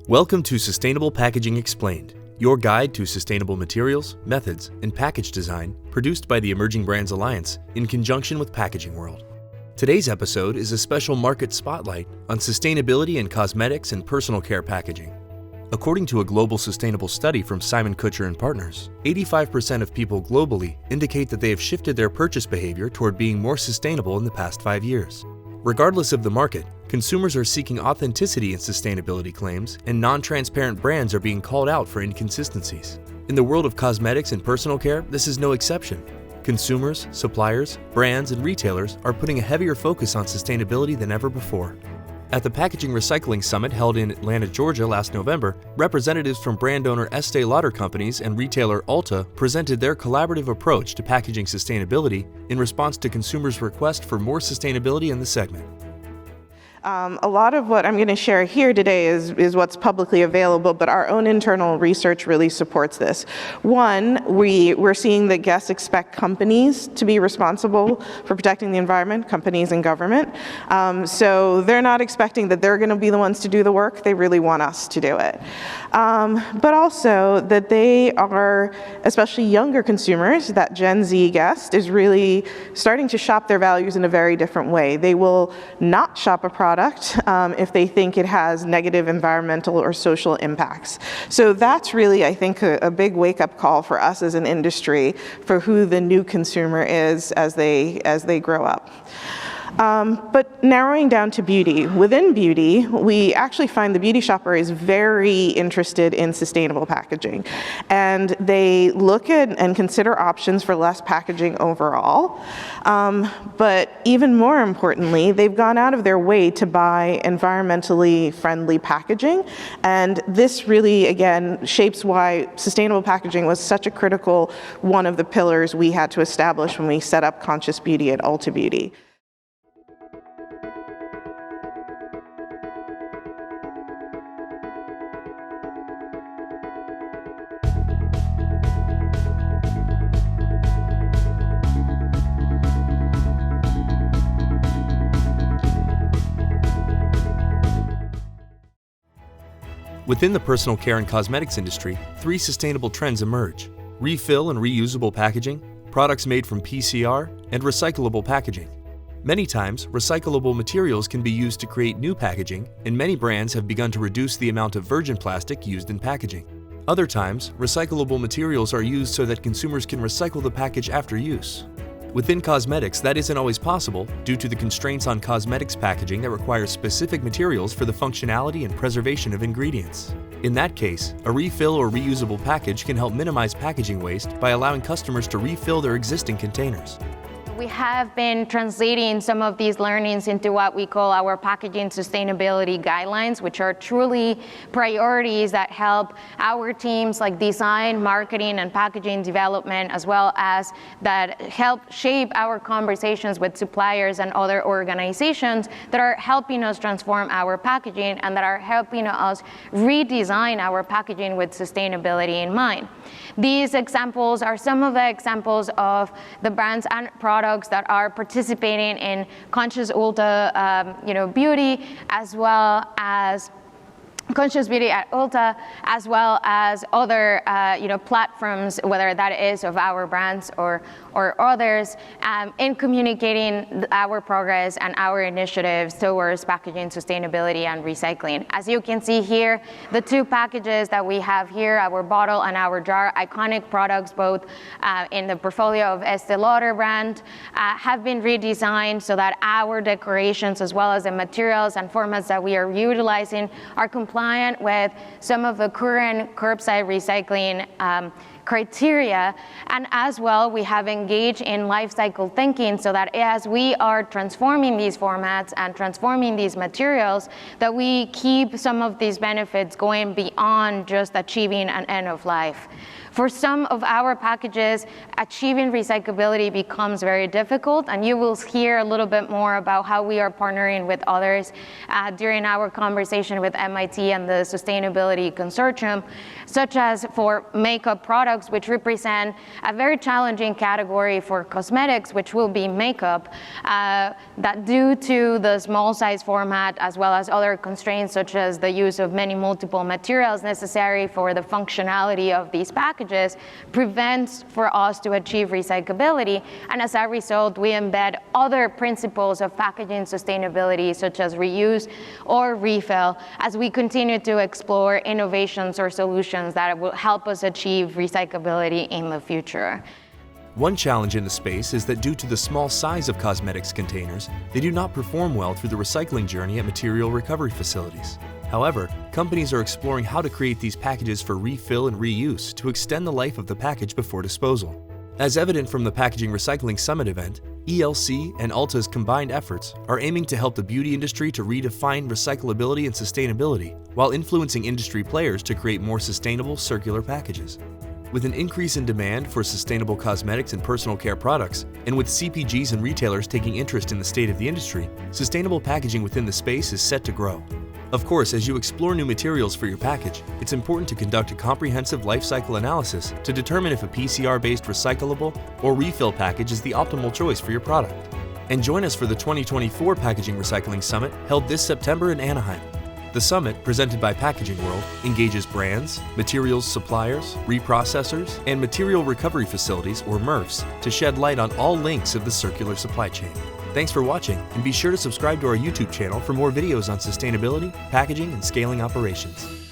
Welcome to Sustainable Packaging Explained, your guide to sustainable materials, methods, and package design produced by the Emerging Brands Alliance in conjunction with Packaging World. Today's episode is a special market spotlight on sustainability in cosmetics and personal care packaging. According to a global sustainable study from Simon-Kucher & Partners, 85% of people globally indicate that they have shifted their purchase behavior toward being more sustainable in the past 5 years. Regardless of the market, consumers are seeking authenticity in sustainability claims, and non-transparent brands are being called out for inconsistencies. In the world of cosmetics and personal care, this is no exception. Consumers, suppliers, brands, and retailers are putting a heavier focus on sustainability than ever before. At the Packaging Recycling Summit held in Atlanta, Georgia last November, representatives from brand owner Estee Lauder Companies and retailer Ulta presented their collaborative approach to packaging sustainability in response to consumers' request for more sustainability in the segment. A lot of what I'm going to share here today is what's publicly available, but our own internal research really supports this. One, we're seeing that guests expect companies to be responsible for protecting the environment, companies and government. So they're not expecting that they're going to be the ones to do the work. They really want us to do it. But also that they are, especially younger consumers, that Gen Z guest is really starting to shop their values in a very different way. They will not shop a product if they think it has negative environmental or social impacts. So that's really, I think, a big wake-up call for us as an industry for who the new consumer is as they grow up. But narrowing down to beauty, within beauty, we actually find the beauty shopper is very interested in sustainable packaging. And they look at and consider options for less packaging overall. But even more importantly, they've gone out of their way to buy environmentally friendly packaging. And this really, again, shapes why sustainable packaging was such a critical one of the pillars we had to establish when we set up Conscious Beauty at Ulta Beauty. Within the personal care and cosmetics industry, 3 sustainable trends emerge: refill and reusable packaging, products made from PCR, and recyclable packaging. Many times, recyclable materials can be used to create new packaging, and many brands have begun to reduce the amount of virgin plastic used in packaging. Other times, recyclable materials are used so that consumers can recycle the package after use. Within cosmetics, that isn't always possible due to the constraints on cosmetics packaging that require specific materials for the functionality and preservation of ingredients. In that case, a refill or reusable package can help minimize packaging waste by allowing customers to refill their existing containers. We have been translating some of these learnings into what we call our packaging sustainability guidelines, which are truly priorities that help our teams like design, marketing, and packaging development, as well as that help shape our conversations with suppliers and other organizations that are helping us transform our packaging and that are helping us redesign our packaging with sustainability in mind. These examples are some of the examples of the brands and products that are participating in Conscious Ulta Beauty, as well as Conscious Beauty at Ulta, as well as other platforms, whether that is of our brands or others, in communicating our progress and our initiatives towards packaging sustainability and recycling. As you can see here, the 2 packages that we have here, our bottle and our jar, iconic products both in the portfolio of Estee Lauder brand, have been redesigned so that our decorations, as well as the materials and formats that we are utilizing, are compliant with some of the current curbside recycling criteria. And as well, we have engaged in life cycle thinking so that as we are transforming these formats and transforming these materials, that we keep some of these benefits going beyond just achieving an end of life. For some of our packages, achieving recyclability becomes very difficult, and you will hear a little bit more about how we are partnering with others during our conversation with MIT and the Sustainability Consortium, such as for makeup products products, which represent a very challenging category for cosmetics, which will be makeup, that due to the small size format as well as other constraints such as the use of many multiple materials necessary for the functionality of these packages, prevents for us to achieve recyclability. And as a result, we embed other principles of packaging sustainability such as reuse or refill as we continue to explore innovations or solutions that will help us achieve recyclability in the future. One challenge in the space is that due to the small size of cosmetics containers, they do not perform well through the recycling journey at material recovery facilities. However, companies are exploring how to create these packages for refill and reuse to extend the life of the package before disposal. As evident from the Packaging Recycling Summit event, ELC and Ulta's combined efforts are aiming to help the beauty industry to redefine recyclability and sustainability while influencing industry players to create more sustainable circular packages. With an increase in demand for sustainable cosmetics and personal care products, and with CPGs and retailers taking interest in the state of the industry, sustainable packaging within the space is set to grow. Of course, as you explore new materials for your package, it's important to conduct a comprehensive life cycle analysis to determine if a PCR-based recyclable or refill package is the optimal choice for your product. And join us for the 2024 Packaging Recycling Summit held this September in Anaheim. The summit, presented by Packaging World, engages brands, materials suppliers, reprocessors, and material recovery facilities, or MRFs, to shed light on all links of the circular supply chain. Thanks for watching, and be sure to subscribe to our YouTube channel for more videos on sustainability, packaging, and scaling operations.